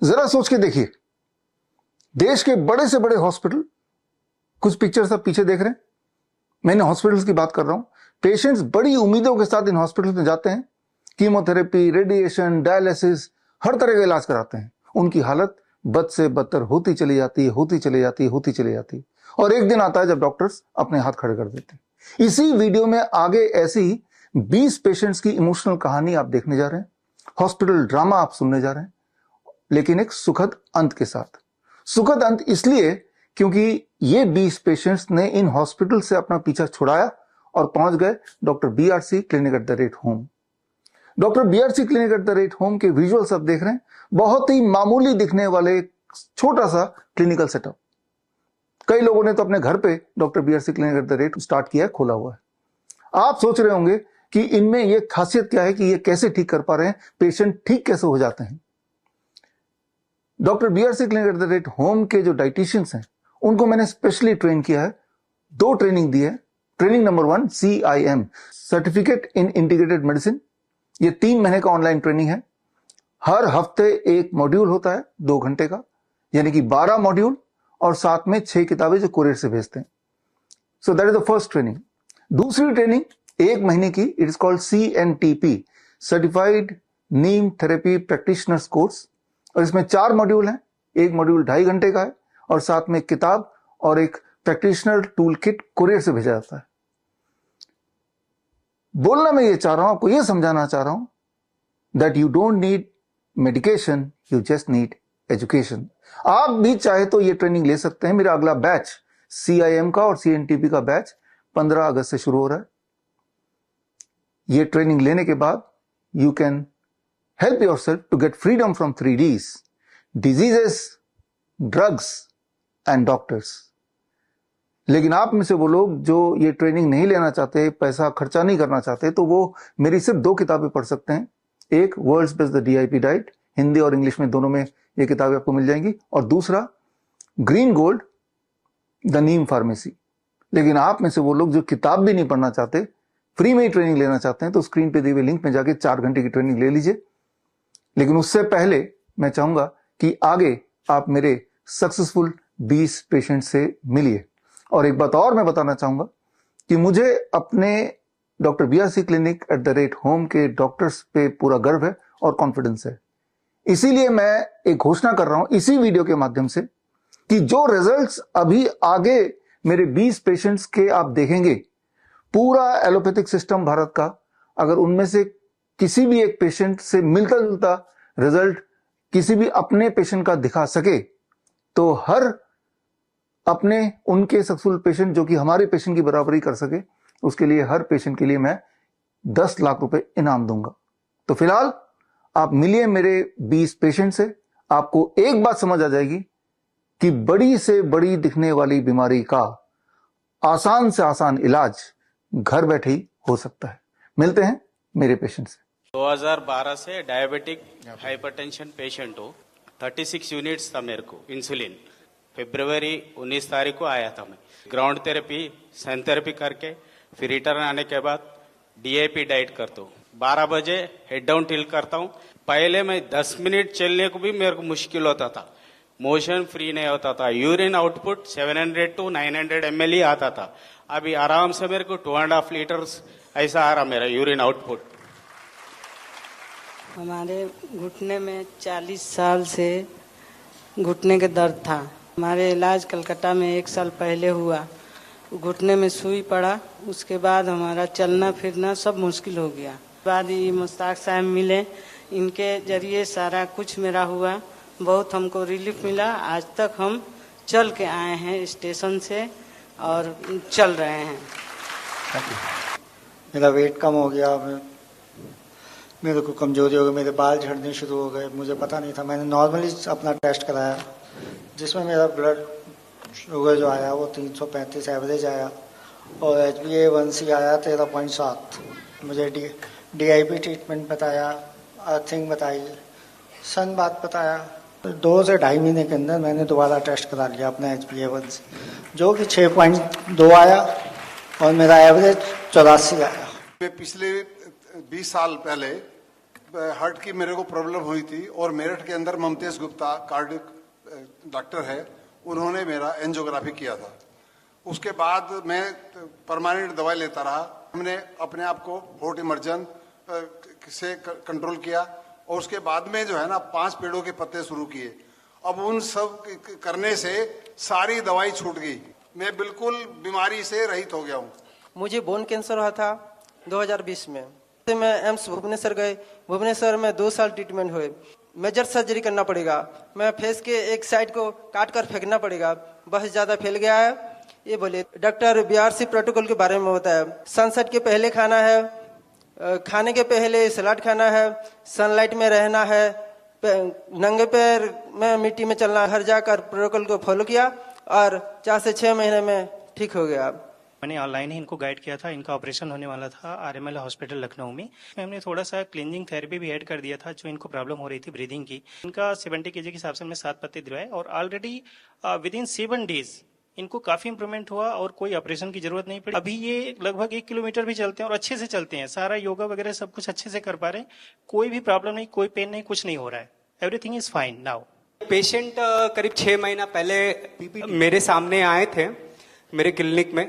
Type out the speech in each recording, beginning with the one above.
जरा सोच के देखिए, देश के बड़े से बड़े हॉस्पिटल, कुछ पिक्चर्स आप पीछे देख रहे हैं, मैंने हॉस्पिटल्स की बात कर रहा हूं। पेशेंट्स बड़ी उम्मीदों के साथ इन हॉस्पिटल्स में जाते हैं, कीमोथेरेपी, रेडिएशन, डायलिसिस, हर तरह का इलाज कराते हैं। उनकी हालत बद से बदतर होती चली जाती है, होती चली जाती है, होती चली जाती है, और एक दिन आता है जब डॉक्टर्स अपने हाथ खड़े कर देते हैं। इसी वीडियो में आगे ऐसी 20 पेशेंट्स की इमोशनल कहानी आप देखने जा रहे हैं, हॉस्पिटल ड्रामा आप सुनने जा रहे हैं, लेकिन एक सुखद अंत के साथ। सुखद अंत इसलिए क्योंकि ये 20 पेशेंट्स ने इन हॉस्पिटल से अपना पीछा छुड़ाया और पहुंच गए doctor BRC clinic at the rate home. Doctor BRC clinic at the rate home के विजुअल्स आप देख रहे हैं, बहुत ही मामूली दिखने वाले छोटा सा क्लिनिकल सेटअप। कई लोगों ने तो अपने घर पे doctor BRC clinic at the rate start किया है, खोला हुआ है। आप सोच रहे होंगे कि इनमें यह खासियत क्या है कि ये कैसे ठीक कर पा रहे हैं, पेशेंट ठीक कैसे हो जाते हैं। Doctor BRC clinic at the rate home के जो डाइटिशियंस हैं, उनको मैंने स्पेशली ट्रेन किया है, 2 ट्रेनिंग दी है। Training number 1 CIM, certificate in integrated medicine. ये 3 महीने का ऑनलाइन ट्रेनिंग है। हर हफ्ते एक मॉड्यूल होता है 2 घंटे का, यानी कि 12 मॉड्यूल, और साथ में 6 किताबें जो कुरियर से भेजते हैं। So that is the first training. दूसरी ट्रेनिंग 1 महीने की, it is called CNTP, certified Neem therapy practitioners course, और इसमें 4 मॉड्यूल हैं। एक मॉड्यूल 2.5 घंटे का है, और साथ में एक किताब और एक प्रैक्टिशनर टूल किट कुरियर से भेजा जाता है। बोलना मैं ये चाह रहा हूं, आपको ये समझाना चाह रहा हूं that you don't need medication, you just need education. आप भी चाहे तो ये ट्रेनिंग ले सकते हैं। मेरा अगला बैच CIM का और CNTP का बैच 15 अगस्त से शुरू हो रहा है। ये ट्रेनिंग लेने के बाद you can help yourself to get freedom from 3 Ds, diseases, drugs and doctors. लेकिन आप में से वो लोग जो ये ट्रेनिंग नहीं लेना चाहते, पैसा खर्चा नहीं करना चाहते, तो वो मेरी सिर्फ 2 किताबें पढ़ सकते हैं। एक world's best the DIP diet, Hindi और इंग्लिश में दोनों में ये किताबें आपको मिल जाएंगी, और दूसरा green gold the Neem pharmacy. लेकिन आप में से वो लोग जो किताब भी नहीं पढ़ना चाहते, फ्री में ही ट्रेनिंग लेना चाहते हैं, तो स्क्रीन पे दिए हुए लिंक में जाके 4 घंटे की ट्रेनिंग ले लीजिए। लेकिन उससे पहले मैं चाहूंगा कि आगे आप मेरे सक्सेसफुल 20 पेशेंट से मिलिए। और एक बात और मैं बताना चाहूंगा कि मुझे अपने doctor BRC clinic at the rate home के डॉक्टर्स पे पूरा गर्व है और कॉन्फिडेंस है। इसीलिए मैं एक घोषणा कर रहा हूं इसी वीडियो के माध्यम से कि जो रिजल्ट्स अभी आगे मेरे 20 पेशेंट्स के आप देखेंगे, पूरा एलोपैथिक सिस्टम भारत का, अगर उनमें से किसी भी एक पेशेंट से मिलता जुलता रिजल्ट किसी भी अपने पेशेंट का दिखा सके, तो हर अपने उनके सक्सेसफुल पेशेंट जो कि हमारे पेशेंट की बराबरी कर सके, उसके लिए हर पेशेंट के लिए मैं 10 लाख रुपए इनाम दूंगा। तो फिलहाल आप मिलिए मेरे 20 पेशेंट से, आपको एक बात समझ आ जाएगी कि बड़ी से बड़ी दिखने वाली बीमारी का आसान से आसान इलाज घर बैठे ही हो सकता है। मिलते हैं मेरे पेशेंट से। 2012 से डायबिटिक हाइपरटेंशन पेशेंट हूँ। 36 यूनिट्स था मेरे को इंसुलिन। फरवरी 19 तारीख को आया था मैं। ग्राउंड थेरेपी, सन थेरेपी करके फिर रिटर्न आने के बाद DIP डाइट करता हूँ। 12 बजे हेड डाउन टिल्ट करता हूँ। पहले मैं 10 मिनट चलने को भी मेरे को मुश्किल होता था, मोशन फ्री नहीं होता था। यूरिन आउटपुट 700 to 900 ml ही आता था। अभी आराम से मेरे को 2.5 लीटर्स ऐसा आ रहा मेरा यूरिन आउटपुट। हमारे घुटने में 40 साल से घुटने के दर्द था। हमारे इलाज कलकत्ता में 1 साल पहले हुआ। घुटने में सुई पड़ा, उसके बाद हमारा चलना फिरना सब मुश्किल हो गया। बाद ये मुश्ताक साहब मिले, इनके जरिए सारा कुछ मेरा हुआ, बहुत हमको रिलीफ मिला। आज तक हम चल के आए हैं स्टेशन से और चल रहे हैं। मेरा वेट कम हो गया, मेरे को कमजोरी हो गई, मेरे बाल झड़ने शुरू हो गए। मुझे पता नहीं था। मैंने नॉर्मली अपना टेस्ट कराया, जिसमें मेरा ब्लड शुगर जो आया वो 335 एवरेज आया, और HbA1c आया 13.7। मुझे DIP ट्रीटमेंट बताया, अर्थिंग बताई, सन बात बताया। 2 से 2.5 महीने के अंदर मैंने दोबारा टेस्ट करा लिया अपना HbA1c, जो कि 6.2 आया, और मेरा एवरेज 84 आया। पिछले 20 साल पहले हार्ट की मेरे को प्रॉब्लम हुई थी और मेरठ के अंदर ममतेज गुप्ता कार्डियक डॉक्टर है, उन्होंने मेरा एंजियोग्राफी किया था। उसके बाद मैं परमानेंट दवाई लेता रहा। हमने अपने आप को फोर्ट इमर्जन से कंट्रोल किया और उसके बाद में जो है ना 5 पेड़ों के पत्ते शुरू किए। अब उन सब करने से सारी दवाई छूट गई, मैं बिल्कुल बीमारी से रहित हो गया हूँ। मुझे बोन कैंसर हुआ था 2020 में। तो मैं एम्स भुवनेश्वर गए। भुवनेश्वर में 2 साल ट्रीटमेंट हुए। मेजर सर्जरी करना पड़ेगा, मैं फेस के एक साइड को काट कर फेंकना पड़ेगा, बहुत ज्यादा फैल गया है ये बोले। डॉक्टर बीआरसी प्रोटोकॉल के बारे में बताया, सनसेट के पहले खाना है, खाने के पहले सलाद खाना है, सनलाइट में रहना है, नंगे पैर में मिट्टी में चलना, हर जाकर प्रोटोकॉल को फॉलो किया और 4 से 6 महीने में ठीक हो गया। मैंने ऑनलाइन ही इनको गाइड किया था। इनका ऑपरेशन होने वाला था आरएमएल हॉस्पिटल लखनऊ में। हमने थोड़ा सा क्लींजिंग थेरेपी भी ऐड कर दिया था जो इनको प्रॉब्लम हो रही थी ब्रीदिंग की। इनका 70 kg के हिसाब से हमने 7 पत्ते दिलवाए और ऑलरेडी विद इन 7 डेज इनको काफी इंप्रूवमेंट हुआ और कोई ऑपरेशन की जरूरत नहीं पड़ी। अभी ये लगभग 1 किलोमीटर भी चलते हैं और अच्छे से चलते हैं। सारा योगा वगैरह सब कुछ अच्छे से कर पा रहे हैं। कोई भी प्रॉब्लम नहीं, कोई पेन नहीं, कुछ नहीं हो रहा है। Everything is fine now. Patient करीब 6 महीना पहले मेरे सामने आए थे मेरे क्लिनिक में,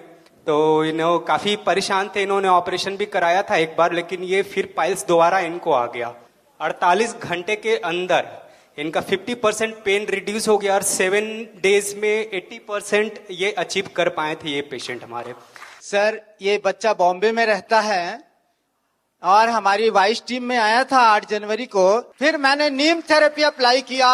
तो इन्हों काफी परेशान थे। इन्होंने ऑपरेशन भी कराया था एक बार, लेकिन ये फिर पाइल्स दोबारा इनको आ गया। 48 घंटे के अंदर इनका 50% पेन रिड्यूस हो गया और 7 डेज में 80% ये अचीव कर पाए थे ये पेशेंट हमारे। सर, ये बच्चा बॉम्बे में रहता है और हमारी वाइस टीम में आया था 8 जनवरी को। फिर मैंने नीम थेरेपी अप्लाई किया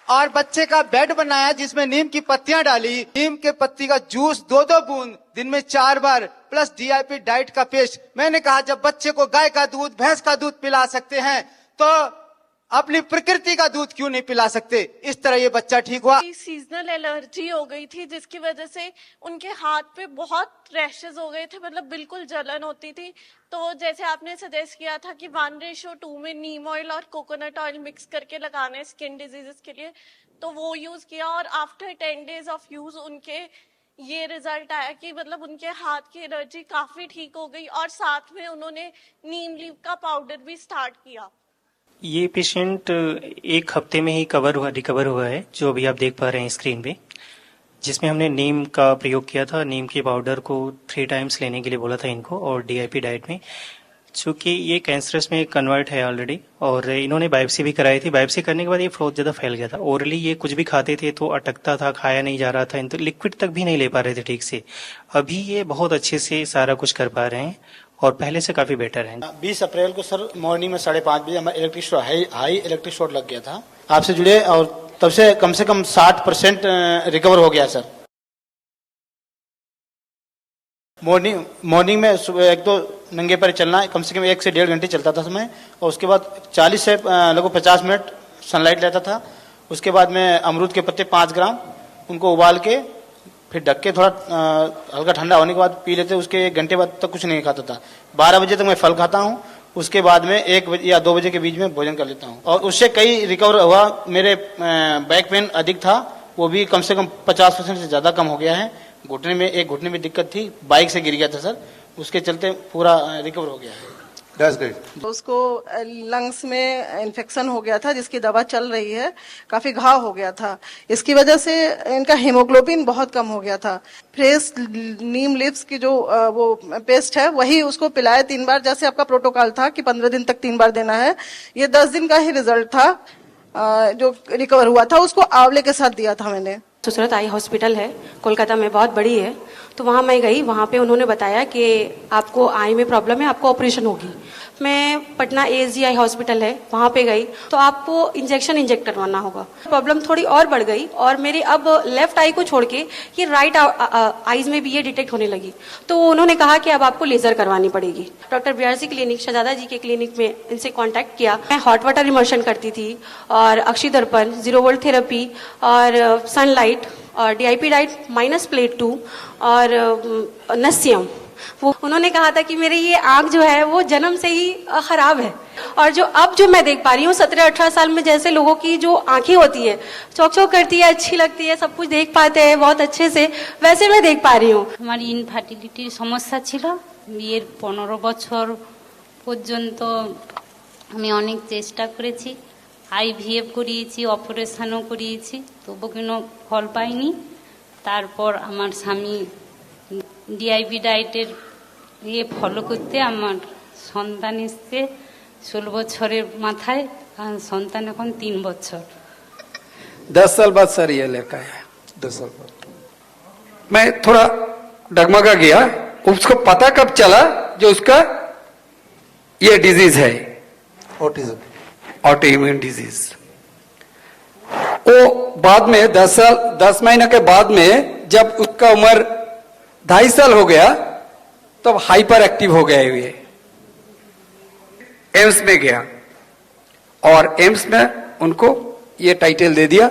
और बच्चे का बेड बनाया जिसमें नीम की पत्तियां डाली। नीम के पत्ती का जूस 2-2 बूंद दिन में 4 बार प्लस डीआईपी डाइट का पेस्ट। मैंने कहा जब बच्चे को गाय का दूध, भैंस का दूध पिला सकते हैं तो अपनी प्रकृति का दूध क्यों नहीं पिला सकते। इस तरह ये बच्चा ठीक हुआ। सीजनल एलर्जी हो गई थी जिसकी वजह से उनके हाथ पे बहुत रैशेस हो गए थे, मतलब बिल्कुल जलन होती थी। तो जैसे आपने सजेस्ट किया था कि 1:2 में नीम ऑयल और कोकोनट ऑयल मिक्स करके लगाने स्किन डिजीजेस के लिए, तो वो यूज किया और आफ्टर 10 डेज ऑफ यूज उनके ये रिजल्ट आया कि मतलब उनके हाथ की एलर्जी काफी ठीक हो गई और साथ में उन्होंने नीम लीफ का पाउडर भी स्टार्ट किया। ये पेशेंट 1 हफ्ते में ही रिकवर हुआ है, जो अभी आप देख पा रहे हैं स्क्रीन पे, जिसमें हमने नीम का प्रयोग किया था। नीम के पाउडर को 3 टाइम्स लेने के लिए बोला था इनको और डीआईपी डाइट में। चूंकि ये कैंसरस में कन्वर्ट है ऑलरेडी और इन्होंने बायोप्सी भी कराई थी। बायोप्सी करने के बाद ये बहुत ज़्यादा फैल गया था। ओरली ये कुछ भी खाते थे तो अटकता था, खाया नहीं जा रहा था, तो लिक्विड तक भी नहीं ले पा रहे थे ठीक से। अभी ये बहुत अच्छे से सारा कुछ कर पा रहे हैं और पहले से काफी बेटर है। 20 अप्रैल को सर मॉर्निंग में 5:30 बजे हमारा electric short high electric short लग गया था। आपसे जुड़े और तब से कम 60% रिकवर हो गया सर। मॉर्निंग में एक तो नंगे पैर चलना कम से कम 1 से 1.5 घंटे चलता था समय, और उसके बाद 40 से लगभग 50 मिनट सनलाइट लेता था। उसके बाद में अमरूद के पत्ते 5 ग्राम उनको उबाल के फिर ढक के थोड़ा हल्का ठंडा होने के बाद पी लेते। उसके 1 घंटे बाद तक कुछ नहीं खाता था। 12 बजे तक मैं फल खाता हूँ, उसके बाद में 1 बजे या 2 बजे के बीच में भोजन कर लेता हूँ और उससे कई रिकवर हुआ। मेरे बैक पेन अधिक था, वो भी कम से कम 50% से ज्यादा कम हो गया है। घुटने में दिक्कत थी, बाइक से गिर गया था सर, उसके चलते पूरा रिकवर हो गया है। That's great. उसको लंग्स में इन्फेक्शन हो गया था जिसकी दवा चल रही है, काफी घाव हो गया था। इसकी वजह से इनका हीमोग्लोबिन बहुत कम हो गया था। फ्रेश नीम लीव्स की जो वो पेस्ट है वही उसको पिलाया 3 बार, जैसे आपका प्रोटोकॉल था कि 15 दिन तक 3 बार देना है। ये 10 दिन का ही रिजल्ट था जो रिकवर हुआ था। उसको आंवले के साथ दिया था मैंने। सूरत आई हॉस्पिटल है कोलकाता में, बहुत बड़ी है। तो वहाँ मैं गई, वहाँ पे उन्होंने बताया कि आपको आई में प्रॉब्लम है, आपको ऑपरेशन होगी। मैं पटना ASGI हॉस्पिटल है वहाँ पे गई तो आपको इंजेक्शन इंजेक्ट करवाना होगा। प्रॉब्लम थोड़ी और बढ़ गई और मेरी अब लेफ्ट आई को छोड़ के ये राइट आईज में भी ये डिटेक्ट होने लगी। तो उन्होंने कहा कि अब आपको लेजर करवानी पड़ेगी। डॉक्टर बीआरसी क्लिनिक शहजादा जी के क्लिनिक में इनसे कॉन्टैक्ट किया। मैं हॉट वाटर इमर्शन करती थी और अक्षी दर्पण, 0 वोल्ट थेरेपी और सनलाइट और डीआईपी डाइट -प्लेट 2 और नस्यम। वो उन्होंने कहा था कि मेरी ये आंख जो है वो जन्म से ही खराब है और जो मैं देख पा रही हूँ 17-18 साल में जैसे लोगों की जो आंखें होती है चौक चौक करती है, अच्छी लगती है, सब कुछ देख पाते हैं बहुत अच्छे से, वैसे मैं देख पा रही हूँ। हमारी इनफार्टिलिटीर समस्या ছিল। বিয়ের 15 বছর পর্যন্ত আমি অনেক চেষ্টা করেছি, আইভিএফ করিয়েছি, অপারেশনও করিয়েছি, তবু কোনো ফল পাইনি। তারপর আমার স্বামী ডিআইপি ডায়েটের ফলো করতে আমার সন্তান এসছে 16 বছরের মাথায়, আর সন্তান এখন 3 বছর। 10 साल बाद सर ये लड़का है, 10 साल बाद मैं थोड़ा डगमगा गया। उसको पता कब चला जो उसका ये डिजीज है, ऑटिज्म, ऑटोइम्यून डिजीज। वो बाद में 10 महीने के बाद में जब उसका उम्र 2.5 साल हो गया तब हाइपर एक्टिव हो गए हुए। एम्स में गया और एम्स में उनको ये टाइटल दे दिया,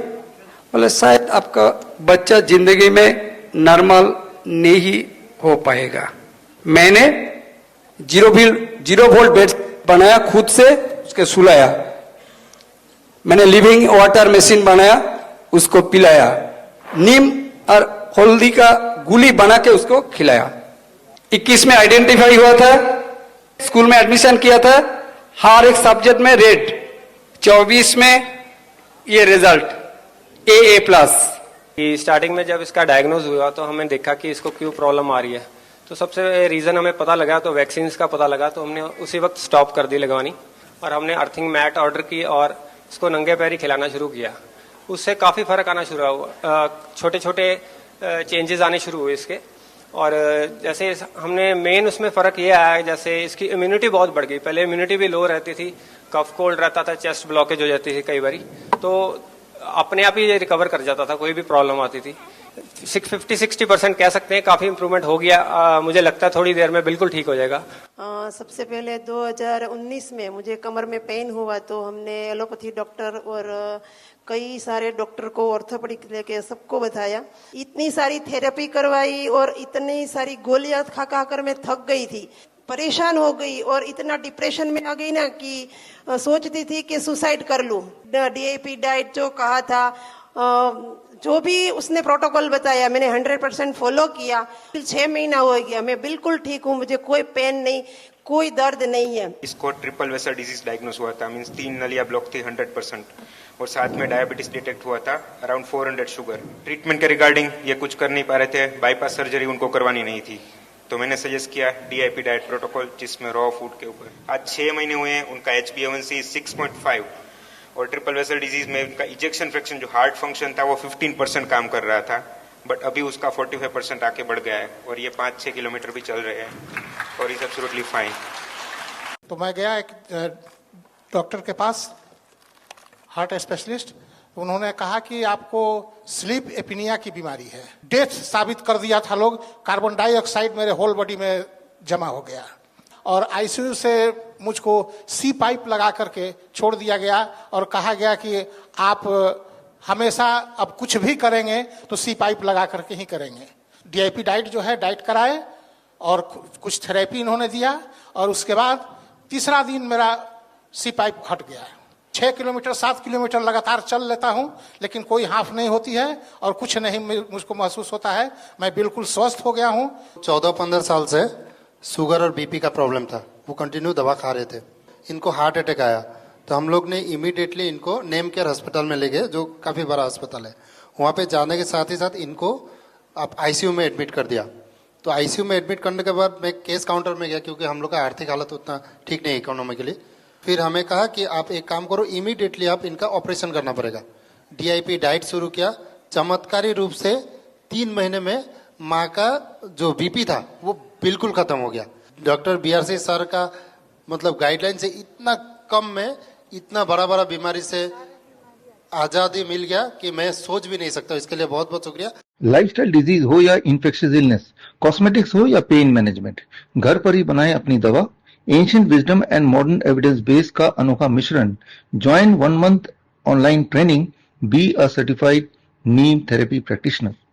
बोले शायद आपका बच्चा जिंदगी में नॉर्मल नहीं हो पाएगा। मैंने 0 वोल्ट बेड बनाया, खुद से उसके सुलाया। मैंने लिविंग वाटर मशीन बनाया, उसको पिलाया। नीम और हल्दी का गुली बना के उसको खिलाया। 21 में आइडेंटिफाई हुआ था, स्कूल में एडमिशन किया था, हर एक सब्जेक्ट में रेड। 24 में ये रिजल्ट AA+। स्टार्टिंग में जब इसका डायग्नोज हुआ तो हमें देखा कि इसको क्यों प्रॉब्लम आ रही है, तो सबसे रीज़न हमें पता लगा, तो वैक्सीन का पता लगा, तो हमने उसी वक्त स्टॉप कर दी लगवानी और हमने अर्थिंग मैट ऑर्डर की और इसको नंगे पैर ही खिलाना शुरू किया। उससे काफ़ी फर्क आना शुरू हुआ, छोटे छोटे चेंजेस आने शुरू हुए इसके। और जैसे हमने मेन उसमें फ़र्क ये आया, जैसे इसकी इम्यूनिटी बहुत बढ़ गई। पहले इम्यूनिटी भी लो रहती थी, कफ कोल्ड रहता था, चेस्ट ब्लॉकेज हो जाती थी कई बारी, तो अपने आप ही ये रिकवर कर जाता था, कोई भी प्रॉब्लम आती थी। 50-60% कह सकते हैं, काफ़ी इंप्रूवमेंट हो गया। मुझे लगता है थोड़ी देर में बिल्कुल ठीक हो जाएगा। सबसे पहले 2019 में मुझे कमर में पेन हुआ, तो हमने एलोपैथी डॉक्टर और कई सारे डॉक्टर को, ऑर्थोपेडिक लेके सबको बताया। इतनी सारी थेरेपी करवाई और इतनी सारी गोलियां खा खा कर मैं थक गई थी, परेशान हो गई और इतना डिप्रेशन में आ गई ना कि सोचती थी कि सुसाइड कर लूं। डीआईपी डाइट जो कहा था, जो भी उसने प्रोटोकॉल बताया, मैंने 100% फॉलो किया। 6 महीना हो गया, मैं बिल्कुल ठीक हूँ, मुझे कोई पेन नहीं, कोई दर्द नहीं है। इसको ट्रिपल वेसल डिजीज डायग्नोस हुआ था, मींस 3 नलियां ब्लॉक थी 100%, और साथ में डायबिटीज डिटेक्ट हुआ था, अराउंड 400 शुगर। ट्रीटमेंट के रिगार्डिंग ये कुछ कर नहीं पा रहे थे, बाईपास सर्जरी उनको करवानी नहीं थी, तो मैंने सजेस्ट किया डीआईपी डाइट प्रोटोकॉल, जिसमें रॉ फूड के ऊपर। आज 6 महीने हुए हैं, उनका HbA1c 6.5 और ट्रिपल वेसल डिजीज में उनका इजेक्शन फ्रैक्शन जो हार्ट फंक्शन था वो 15% काम कर रहा था, बट अभी उसका 45% आके बढ़ गया है और ये 5-6 किलोमीटर भी चल रहे हैं और इज एब्सोल्युटली फाइन। तो मैं गया एक डॉक्टर के पास, हार्ट स्पेशलिस्ट। उन्होंने कहा कि आपको स्लीप एपिनिया की बीमारी है। डेथ साबित कर दिया था लोग, कार्बन डाइऑक्साइड मेरे होल बॉडी में जमा हो गया और आईसीयू से मुझको सी पाइप लगा करके छोड़ दिया गया और कहा गया कि आप हमेशा अब कुछ भी करेंगे तो सी पाइप लगा करके ही करेंगे। डीआईपी डाइट जो है, डाइट कराए और कुछ थेरेपी इन्होंने दिया और उसके बाद तीसरा दिन मेरा सी पाइप हट गया। 6 किलोमीटर 7 किलोमीटर लगातार चल लेता हूं, लेकिन कोई हाफ नहीं होती है और कुछ नहीं मुझको महसूस होता है। मैं बिल्कुल स्वस्थ हो गया हूं। 14-15 साल से शुगर और बीपी का प्रॉब्लम था, वो कंटिन्यू दवा खा रहे थे। इनको हार्ट अटैक आया तो हम लोग ने इमीडिएटली इनको नेम केयर अस्पताल में ले गए, जो काफ़ी बड़ा अस्पताल है। वहाँ पे जाने के साथ ही साथ इनको आप आईसीयू में एडमिट कर दिया। तो आईसीयू में एडमिट करने के बाद मैं केस काउंटर में गया, क्योंकि हम लोग का आर्थिक हालत उतना ठीक नहीं इकोनॉमिकली। फिर हमें कहा कि आप एक काम करो, इमीडिएटली आप इनका ऑपरेशन करना पड़ेगा। डीआईपी डाइट शुरू किया, चमत्कारी रूप से 3 महीने में माँ का जो बीपी था वो बिल्कुल खत्म हो गया। डॉक्टर BRC सर का मतलब गाइडलाइन से इतना कम में इतना बड़ा बीमारी से आजादी मिल गया कि मैं सोच भी नहीं सकता। इसके लिए बहुत बहुत शुक्रिया। लाइफस्टाइल डिजीज हो या इन्फेक्शियस इलनेस, कॉस्मेटिक्स हो या पेन मैनेजमेंट, घर पर ही बनाएं अपनी दवा। Ancient wisdom and modern evidence base का अनोखा मिश्रण। Join 1 month online training, be a certified Neem therapy practitioner.